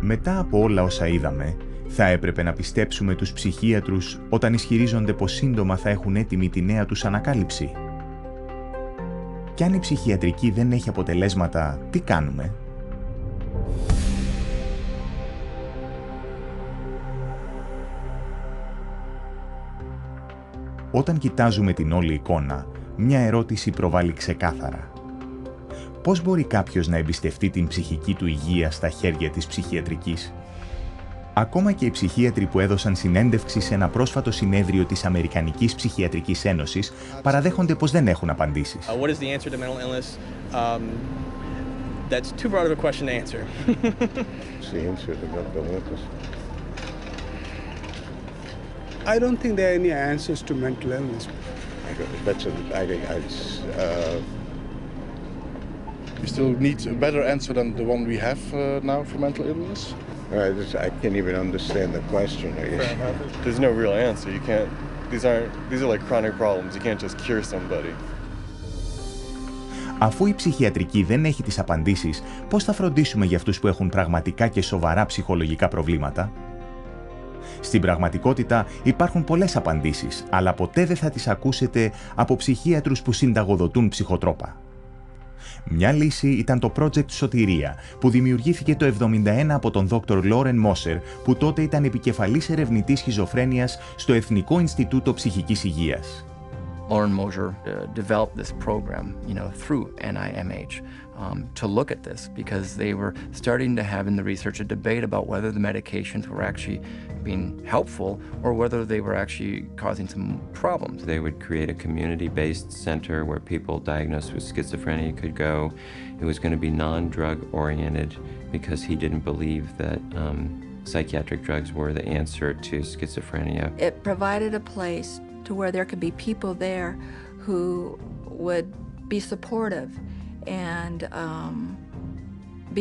Μετά από όλα όσα είδαμε, θα έπρεπε να πιστέψουμε τους ψυχίατρους όταν ισχυρίζονται πως σύντομα θα έχουν έτοιμη τη νέα τους ανακάλυψη? Κι αν η ψυχιατρική δεν έχει αποτελέσματα, τι κάνουμε? Όταν κοιτάζουμε την όλη εικόνα, μια ερώτηση προβάλλει ξεκάθαρα. Πώς μπορεί κάποιος να εμπιστευτεί την ψυχική του υγεία στα χέρια της ψυχιατρικής? Ακόμα και οι ψυχίατροι που έδωσαν συνέντευξη σε ένα πρόσφατο συνέδριο της Αμερικανικής Ψυχιατρικής Ένωσης παραδέχονται πως δεν έχουν απαντήσεις. What is the answer to mental illness? That's too broad of a question to answer. I don't think there are any answers to mental illness. We still need a better answer than the one we have now for mental illness. I can't even understand the question. There's no real answer. You can't. These are like chronic problems. You can't just cure somebody. Αφού η ψυχιατρική δεν έχει τις απαντήσεις, πώς θα φροντίσουμε για αυτούς που έχουν πραγματικά και σοβαρά ψυχολογικά προβλήματα? Στην πραγματικότητα υπάρχουν πολλές απαντήσεις, αλλά ποτέ δεν θα τις ακούσετε από ψυχίατρους που συνταγοδοτούν ψυχοτρόπα. Μια λύση ήταν το project Σωτηρία, που δημιουργήθηκε το 1971 από τον Dr. Lauren Moser, που τότε ήταν επικεφαλής ερευνητής σχιζοφρένειας στο Εθνικό Ινστιτούτο Ψυχικής Υγείας. Lauren Moser developed this program, through NIMH to look at this because they were starting to have in the research a debate about whether the medications were actually being helpful or whether they were actually causing some problems. They would create a community-based center where people diagnosed with schizophrenia could go. It was going to be non-drug oriented because he didn't believe that psychiatric drugs were the answer to schizophrenia. It provided a place to where there could be people there who would be supportive and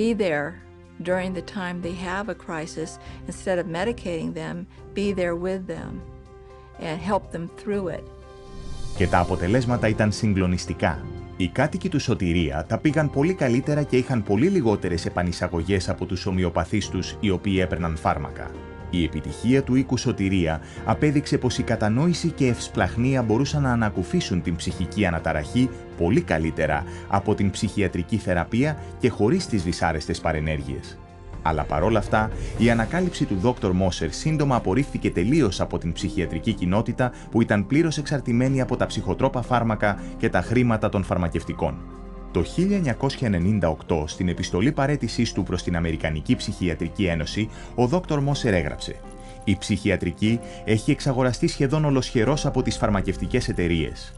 be there during the time they have a crisis. Instead of medicating them, be there with them and help them through it. Και τα αποτελέσματα ήταν συγκλονιστικά. Οι κάτοικοι του Σωτηρία τα πήγαν πολύ καλύτερα και είχαν πολύ λιγότερες επανεισαγωγές από τους ομοιοπαθείς τους οι οποίοι έπαιρναν φάρμακα. Η επιτυχία του οίκου Σωτηρία απέδειξε πως η κατανόηση και ευσπλαχνία μπορούσαν να ανακουφίσουν την ψυχική αναταραχή πολύ καλύτερα από την ψυχιατρική θεραπεία και χωρίς τις δυσάρεστες παρενέργειες. Αλλά παρόλα αυτά, η ανακάλυψη του Dr. Moser σύντομα απορρίφθηκε τελείως από την ψυχιατρική κοινότητα που ήταν πλήρως εξαρτημένη από τα ψυχοτρόπα φάρμακα και τα χρήματα των φαρμακευτικών. Το 1998, στην επιστολή παραίτησής του προς την Αμερικανική Ψυχιατρική Ένωση, ο Dr. Moser έγραψε: «Η ψυχιατρική έχει εξαγοραστεί σχεδόν ολοσχερώς από τις φαρμακευτικές εταιρείες.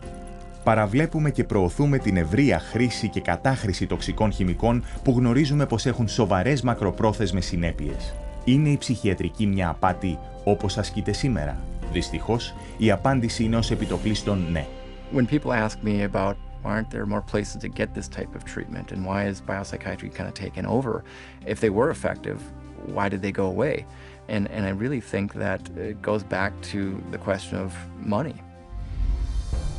Παραβλέπουμε και προωθούμε την ευρεία χρήση και κατάχρηση τοξικών χημικών που γνωρίζουμε πως έχουν σοβαρές μακροπρόθεσμες συνέπειες. Είναι η ψυχιατρική μια απάτη όπως ασκείται σήμερα?» Δυστυχώς, η απάντηση είναι ως επιτοπλίστων ναι. When people ask me about why aren't there more places to get this type of treatment and why is biopsychiatry kind of taken over? If they were effective, why did they go away? And I really think that it goes back to the question of money.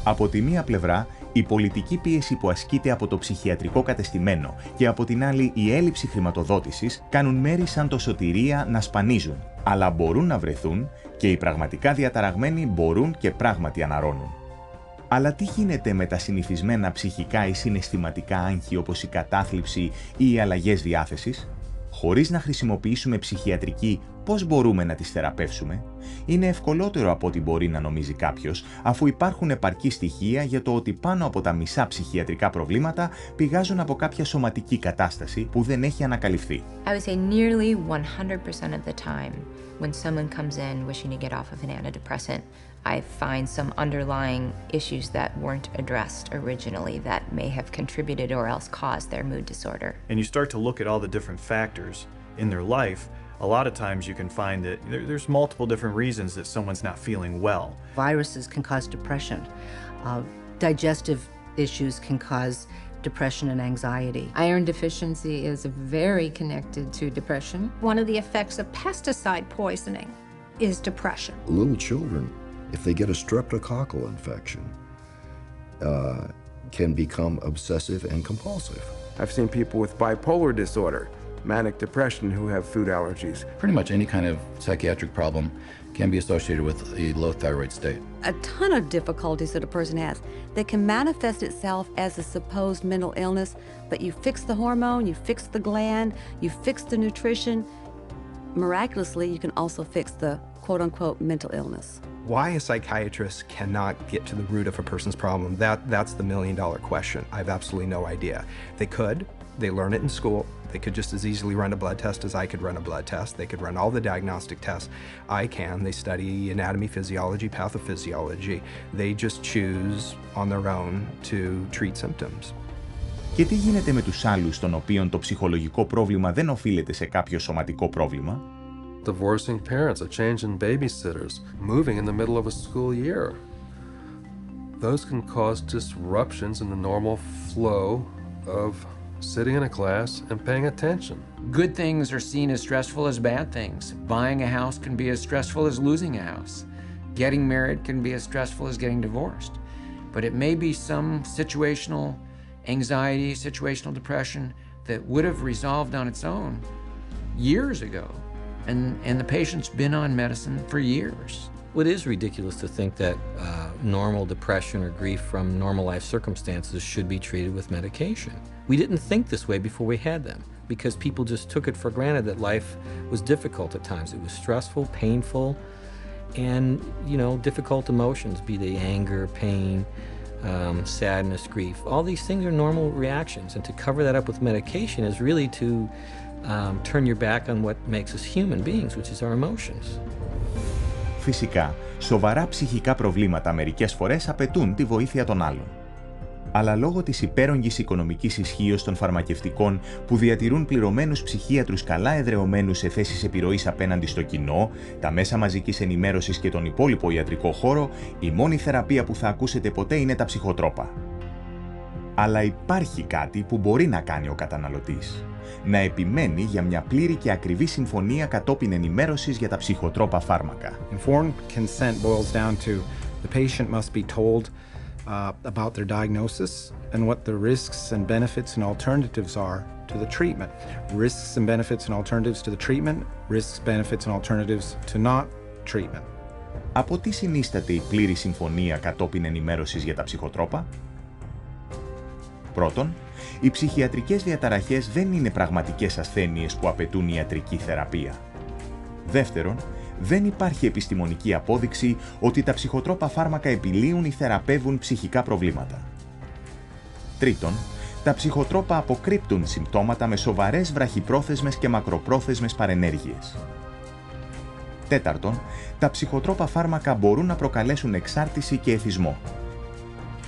Από τη μία πλευρά, η πολιτική πίεση που ασκείται από το ψυχιατρικό κατεστημένο και από την άλλη η έλλειψη χρηματοδότησης κάνουν μέρη σαν το Σωτηρία να σπανίζουν, αλλά μπορούν να βρεθούν και οι πραγματικά διαταραγμένοι μπορούν και πράγματι αναρρώνουν. Αλλά τι γίνεται με τα συνηθισμένα ψυχικά ή συναισθηματικά άγχη όπως η κατάθλιψη ή οι αλλαγές διάθεσης? Χωρίς να χρησιμοποιήσουμε ψυχιατρική, πώς μπορούμε να τις θεραπεύσουμε? Είναι ευκολότερο από ό,τι μπορεί να νομίζει κάποιος, αφού υπάρχουν επαρκή στοιχεία για το ότι πάνω από τα μισά ψυχιατρικά προβλήματα πηγάζουν από κάποια σωματική κατάσταση που δεν έχει ανακαλυφθεί. I would say nearly 100% of the time when someone comes in wishing to get off of an antidepressant, I find some underlying issues that weren't addressed originally that may have contributed or else caused their mood disorder. And you start to look at all the different factors in their life, a lot of times you can find that there's multiple different reasons that someone's not feeling well. Viruses can cause depression. Digestive issues can cause depression and anxiety. Iron deficiency is very connected to depression. One of the effects of pesticide poisoning is depression. Little children, if they get a streptococcal infection, can become obsessive and compulsive. I've seen people with bipolar disorder manic depression who have food allergies. Pretty much any kind of psychiatric problem can be associated with a low thyroid state. A ton of difficulties that a person has that can manifest itself as a supposed mental illness, but you fix the hormone, you fix the gland, you fix the nutrition. Miraculously, you can also fix the quote-unquote mental illness. Why a psychiatrist cannot get to the root of a person's problem, that's the million-dollar question. I have absolutely no idea. They could. They learn it in school. They could just as easily run a blood test as I could run a blood test. They could run all the diagnostic tests I can. They study anatomy, physiology, pathophysiology. They just choose on their own to treat symptoms. Και τι γίνεται με τους άλλους των οποίων το ψυχολογικό πρόβλημα δεν οφείλεται σε κάποιο σωματικό πρόβλημα? Divorcing parents, a change in babysitters, moving in the middle of a school year. Those can cause disruptions in the normal flow of sitting in a class and paying attention. Good things are seen as stressful as bad things. Buying a house can be as stressful as losing a house. Getting married can be as stressful as getting divorced. But it may be some situational anxiety, situational depression that would have resolved on its own years ago. And the patient's been on medicine for years. Well, it is ridiculous to think that normal depression or grief from normal life circumstances should be treated with medication. We didn't think this way before we had them, because people just took it for granted that life was difficult at times. It was stressful, painful, and, difficult emotions, be they anger, pain, sadness, grief. All these things are normal reactions, and to cover that up with medication is really to turn your back on what makes us human beings, which is our emotions. Φυσικά, σοβαρά ψυχικά προβλήματα μερικές φορές απαιτούν τη βοήθεια των άλλων. Αλλά λόγω της υπέρογγης οικονομικής ισχύως των φαρμακευτικών που διατηρούν πληρωμένους ψυχίατρους καλά εδρεωμένους σε θέσεις επιρροής απέναντι στο κοινό, τα μέσα μαζικής ενημέρωσης και τον υπόλοιπο ιατρικό χώρο, η μόνη θεραπεία που θα ακούσετε ποτέ είναι τα ψυχοτρόπα. Αλλά υπάρχει κάτι που μπορεί να κάνει ο καταναλωτής. Να επιμένει για μια πλήρη και ακριβή συμφωνία κατόπιν ενημέρωσης για τα ψυχοτρόπα φάρμακα. Informed consent boils down to the patient must be told about their diagnosis and what the risks and benefits and alternatives are to the treatment. Risks and benefits and alternatives to the treatment, risks, benefits and alternatives to not treatment. Από τι συνίσταται η πλήρη συμφωνία κατόπιν ενημέρωσης για τα ψυχοτρόπα? Πρώτον, οι ψυχιατρικές διαταραχές δεν είναι πραγματικές ασθένειες που απαιτούν ιατρική θεραπεία. Δεύτερον, δεν υπάρχει επιστημονική απόδειξη ότι τα ψυχοτρόπα φάρμακα επιλύουν ή θεραπεύουν ψυχικά προβλήματα. Τρίτον, τα ψυχοτρόπα αποκρύπτουν συμπτώματα με σοβαρές βραχυπρόθεσμες και μακροπρόθεσμες παρενέργειες. Τέταρτον, τα ψυχοτρόπα φάρμακα μπορούν να προκαλέσουν εξάρτηση και εθισμό.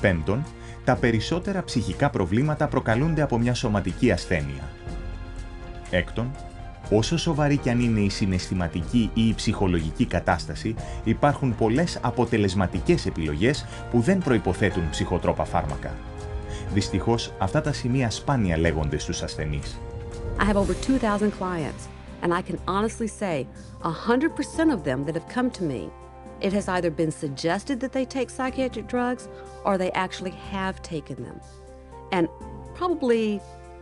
Πέμπτον, τα περισσότερα ψυχικά προβλήματα προκαλούνται από μια σωματική ασθένεια. Έκτον, όσο σοβαρή κι αν είναι η συναισθηματική ή η ψυχολογική κατάσταση, υπάρχουν πολλές αποτελεσματικές επιλογές που δεν προϋποθέτουν ψυχοτρόπα φάρμακα. Δυστυχώς, αυτά τα σημεία σπάνια λέγονται στους ασθενείς. I have over 2,000 clients, and I can honestly say 100% of them that have come to me, it has either been suggested that they take psychiatric drugs or they actually have taken them. And probably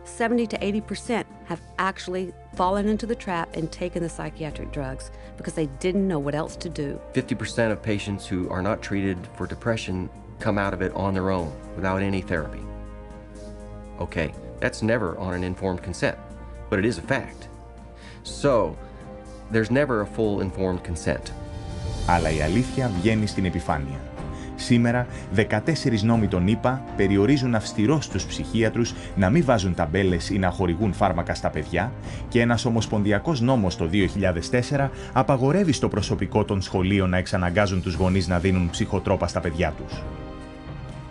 70 to 80% have actually fallen into the trap and taken the psychiatric drugs because they didn't know what else to do. 50% of patients who are not treated for depression come out of it on their own without any therapy. Okay, that's never on an informed consent, but it is a fact. So, there's never a full informed consent. Αλλά η αλήθεια βγαίνει στην επιφάνεια. Σήμερα, 14 νόμοι των ΗΠΑ περιορίζουν αυστηρώς τους ψυχίατρους να μην βάζουν ταμπέλες ή να χορηγούν φάρμακα στα παιδιά και ένας ομοσπονδιακός νόμος το 2004 απαγορεύει στο προσωπικό των σχολείων να εξαναγκάζουν τους γονείς να δίνουν ψυχοτρόπα στα παιδιά τους.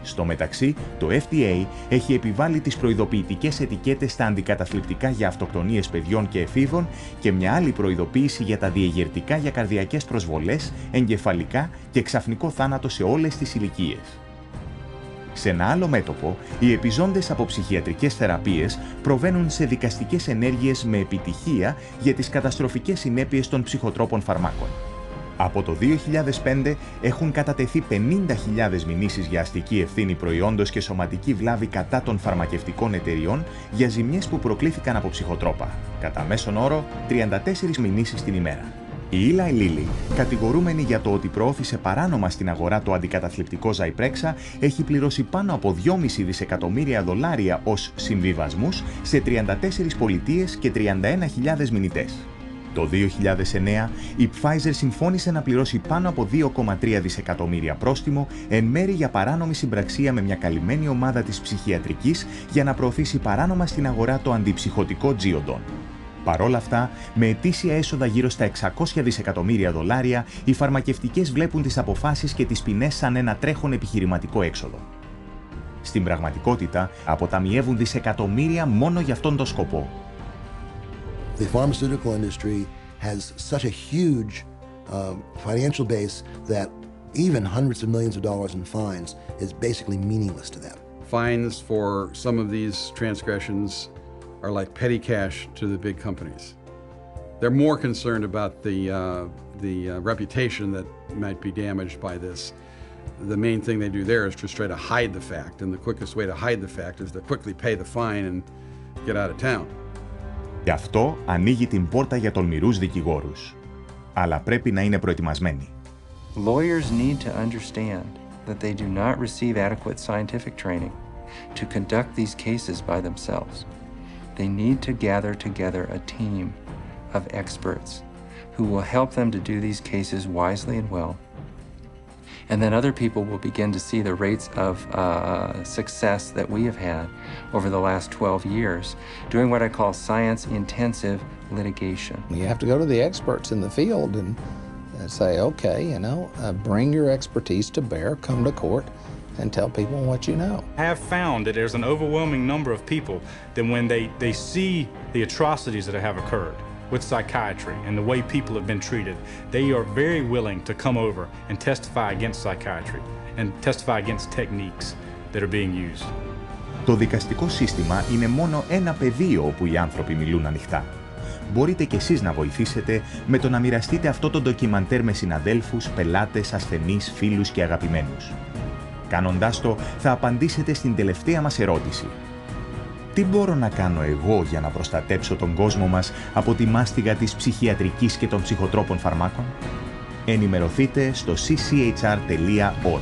Στο μεταξύ, το FDA έχει επιβάλει τις προειδοποιητικές ετικέτες στα αντικαταθλιπτικά για αυτοκτονίες παιδιών και εφήβων και μια άλλη προειδοποίηση για τα διεγερτικά για καρδιακές προσβολές, εγκεφαλικά και ξαφνικό θάνατο σε όλες τις ηλικίες. Σε ένα άλλο μέτωπο, οι επιζώντες από ψυχιατρικές θεραπείες προβαίνουν σε δικαστικές ενέργειες με επιτυχία για τις καταστροφικές συνέπειες των ψυχοτρόπων φαρμάκων. Από το 2005 έχουν κατατεθεί 50.000 μηνύσεις για αστική ευθύνη προϊόντος και σωματική βλάβη κατά των φαρμακευτικών εταιριών για ζημιές που προκλήθηκαν από ψυχοτρόπα. Κατά μέσον όρο, 34 μηνύσεις την ημέρα. Η Eli Lilly, κατηγορούμενη για το ότι προώθησε παράνομα στην αγορά το αντικαταθλιπτικό Zyprexa, έχει πληρώσει πάνω από 2,5 δισεκατομμύρια δολάρια ως συμβιβασμούς σε 34 πολιτείες και 31.000 μηνυτές. Το 2009, η Pfizer συμφώνησε να πληρώσει πάνω από 2,3 δισεκατομμύρια πρόστιμο εν μέρει για παράνομη συμπραξία με μια καλυμμένη ομάδα της Ψυχιατρικής για να προωθήσει παράνομα στην αγορά το αντιψυχωτικό Gyodon. Παρόλα αυτά, με ετήσια έσοδα γύρω στα 600 δισεκατομμύρια δολάρια, οι φαρμακευτικές βλέπουν τις αποφάσεις και τις ποινές σαν ένα τρέχον επιχειρηματικό έξοδο. Στην πραγματικότητα, αποταμιεύουν δισεκατομμύρια μόνο για αυτόν τον σκοπό. The pharmaceutical industry has such a huge financial base that even hundreds of millions of dollars in fines is basically meaningless to them. Fines for some of these transgressions are like petty cash to the big companies. They're more concerned about the reputation that might be damaged by this. The main thing they do there is just try to hide the fact, and the quickest way to hide the fact is to quickly pay the fine and get out of town. Γι' αυτό ανοίγει την πόρτα για τολμηρούς δικηγόρους. Αλλά πρέπει να είναι προετοιμασμένοι. Lawyers need to understand that they do not receive adequate scientific training to conduct these cases by themselves. They need to gather together a team of experts who will help them to do these cases wisely and well. And then other people will begin to see the rates of success that we have had over the last 12 years doing what I call science-intensive litigation. You have to go to the experts in the field and say, okay, bring your expertise to bear, come to court, and tell people what you know. I have found that there's an overwhelming number of people that when they see the atrocities that have occurred with psychiatry and the way people have been treated, they are very willing to come over and testify against psychiatry and testify against techniques that are being used. Το δικαστικό σύστημα είναι μόνο ένα πεδίο όπου οι άνθρωποι μιλούν ανοιχτά. Μπορείτε κι εσείς να βοηθήσετε με το να μοιραστείτε αυτό το ντοκιμαντέρ με συναδέλφους, πελάτες, ασθενείς, φίλους και αγαπημένους. Κάνοντάς το, θα απαντήσετε στην τελευταία μας ερώτηση. Τι μπορώ να κάνω εγώ για να προστατέψω τον κόσμο μας από τη μάστιγα της ψυχιατρικής και των ψυχοτρόπων φαρμάκων? Ενημερωθείτε στο cchr.org.